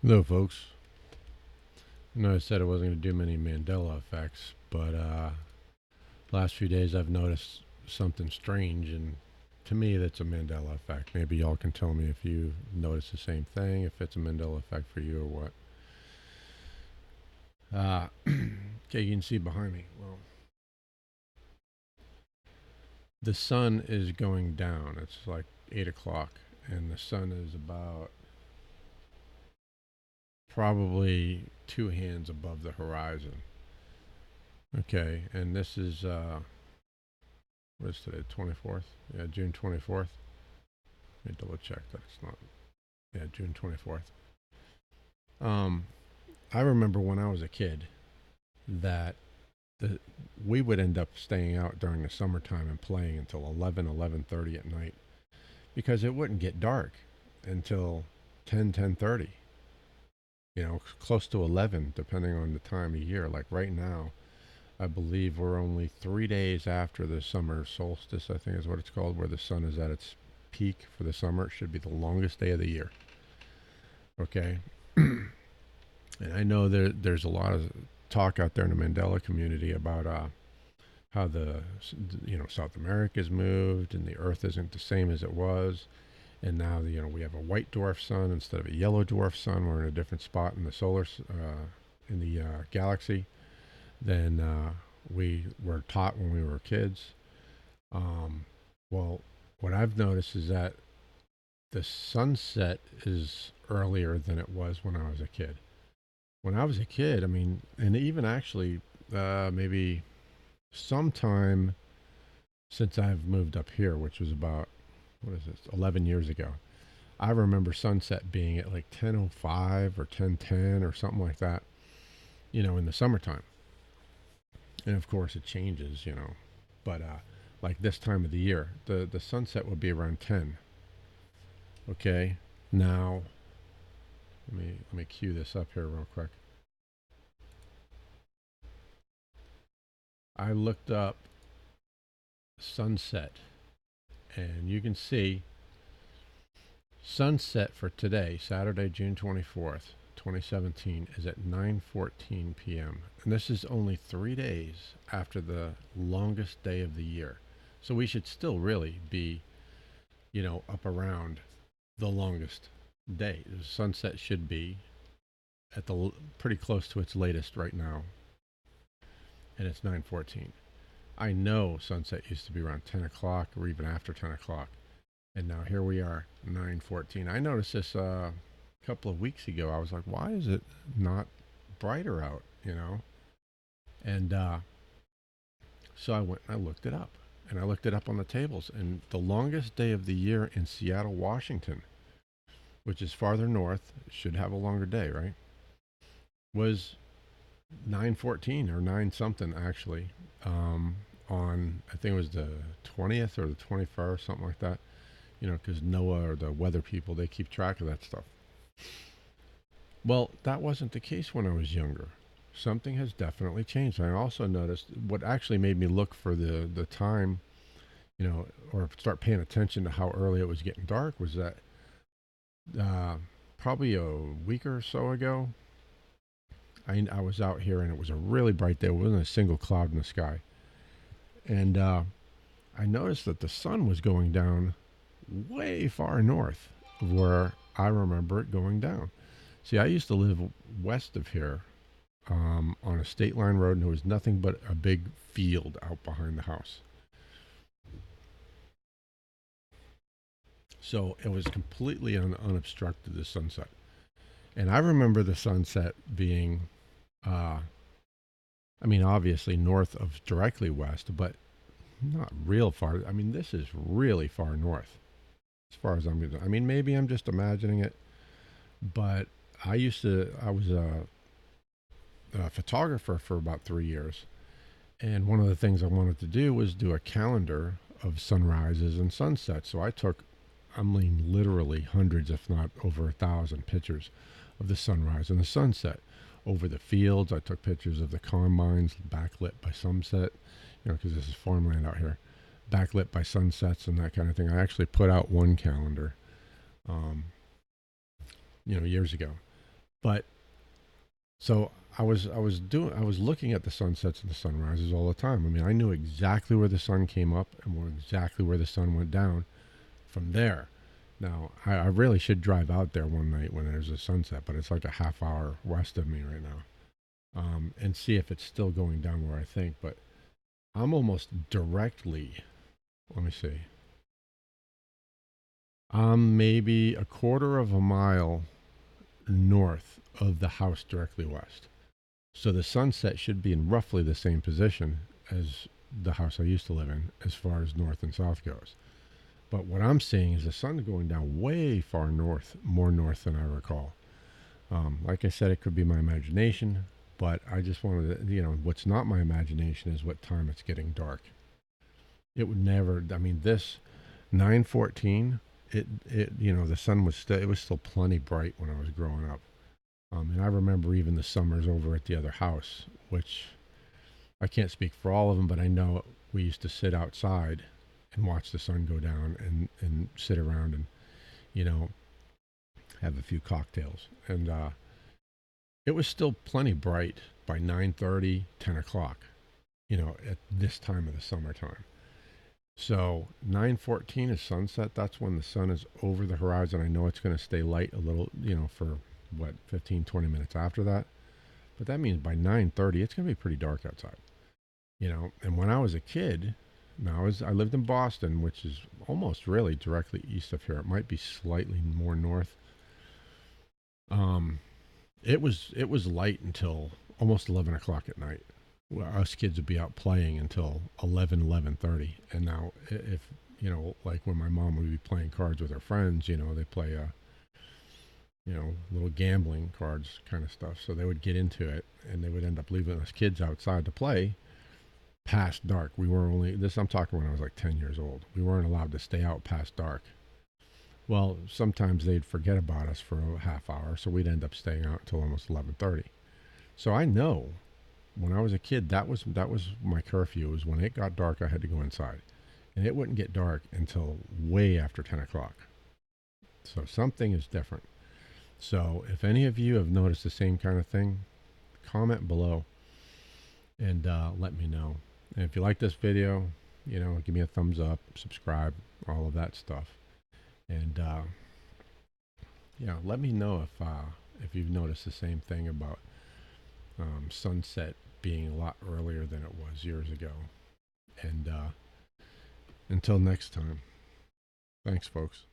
Hello, folks. I know I said I wasn't going to do many Mandela effects, but last few days I've noticed something strange, and to me, that's a Mandela effect. Maybe y'all can tell me if you notice the same thing, if it's a Mandela effect for you or what. Okay, you can see behind me. Well, the sun is going down. It's like 8 o'clock, and the sun is about probably two hands above the horizon. Okay, and this is what is today? 24th? Yeah, June 24th. Let me double check that it's not. Yeah, June 24th. Um, I remember when I was a kid that the we would end up staying out during the summertime and playing until 11:30 at night because it wouldn't get dark until 10:30. Close to 11 depending on the time of year. Like right now, I believe we're only 3 days after the summer solstice, I think is what it's called, where the sun is at its peak for the summer. It should be the longest day of the year. Okay. And I know there's a lot of talk out there in the Mandela community about how South America's moved and the Earth isn't the same as it was, and now we have a white dwarf sun instead of a yellow dwarf sun. We're in a different spot in the in the galaxy than we were taught when we were kids. Um, well, what I've noticed is that the sunset is earlier than it was when I was a kid. When I was a kid, I mean, and even actually, maybe sometime since I've moved up here, which was about, what is this, 11 years ago, I remember sunset being at like 10:05 or 10:10 or something like that, in the summertime. And of course, it changes, but like this time of the year, the sunset would be around 10. Okay, now let me cue this up here real quick. I looked up sunset, and you can see sunset for today, Saturday, June 24th, 2017, is at 9:14 p.m. And this is only 3 days after the longest day of the year. So we should still really be, up around the longest day. The sunset should be at the pretty close to its latest right now, and it's 9:14. I know sunset used to be around 10 o'clock or even after 10 o'clock. And now here we are, 9:14. I noticed this a couple of weeks ago. I was like, why is it not brighter out, And so I went and I looked it up. And I looked it up on the tables. And the longest day of the year in Seattle, Washington, which is farther north, should have a longer day, right? Was 9:14 or 9 something actually. On, I think it was the 20th or the 21st, something like that. Because NOAA or the weather people, they keep track of that stuff. Well, that wasn't the case when I was younger. Something has definitely changed. I also noticed what actually made me look for the time, or start paying attention to how early it was getting dark was that uh, probably a week or so ago, I was out here and it was a really bright day. It wasn't a single cloud in the sky. And I noticed that the sun was going down way far north of where I remember it going down. See, I used to live west of here, on a state line road, and there was nothing but a big field out behind the house. So it was completely unobstructed, the sunset. And I remember the sunset being, uh, I mean, obviously north of directly west, but not real far. I mean, this is really far north as far as I'm concerned. I mean, maybe I'm just imagining it, but I was a photographer for about 3 years. And one of the things I wanted to do was do a calendar of sunrises and sunsets. So I took, I mean, literally hundreds, if not over 1,000 pictures of the sunrise and the sunset over the fields. I took pictures of the combines backlit by sunset, because this is farmland out here, backlit by sunsets and that kind of thing. I actually put out one calendar, um, years ago. But so I was looking at the sunsets and the sunrises all the time. I mean, I knew exactly where the sun came up and exactly where the sun went down from there. Now, I really should drive out there one night when there's a sunset, but it's like a half hour west of me right now, and see if it's still going down where I think. But I'm almost directly, let me see, I'm maybe a quarter of a mile north of the house directly west. So the sunset should be in roughly the same position as the house I used to live in as far as north and south goes. But what I'm seeing is the sun going down way far north, more north than I recall. Like I said, it could be my imagination, but I just wanted to, what's not my imagination is what time it's getting dark. It would never, I mean, this 9:14, the sun was still, it was still plenty bright when I was growing up. And I remember even the summers over at the other house, which I can't speak for all of them, but I know we used to sit outside and watch the sun go down and sit around and, you know, have a few cocktails. And it was still plenty bright by 9:30, 10 o'clock, at this time of the summertime. So 9:14 is sunset. That's when the sun is over the horizon. I know it's going to stay light a little, for what, 15, 20 minutes after that. But that means by 9:30, it's going to be pretty dark outside. And when I was a kid, now I lived in Boston, which is almost really directly east of here. It might be slightly more north. Um, it was light until almost 11 o'clock at night. Well, us kids would be out playing until 11:30. And now, if like when my mom would be playing cards with her friends, they play little gambling cards kind of stuff. So they would get into it, and they would end up leaving us kids outside to play past dark. We were only this. I'm talking when I was like 10 years old. We weren't allowed to stay out past dark. Well, sometimes they'd forget about us for a half hour, so we'd end up staying out until almost 11:30. So I know when I was a kid, that was my curfew. Was when it got dark, I had to go inside, and it wouldn't get dark until way after 10 o'clock. So something is different. So if any of you have noticed the same kind of thing, comment below and let me know. And if you like this video, give me a thumbs up, subscribe, all of that stuff. And yeah, let me know if you've noticed the same thing about sunset being a lot earlier than it was years ago. And until next time, thanks, folks.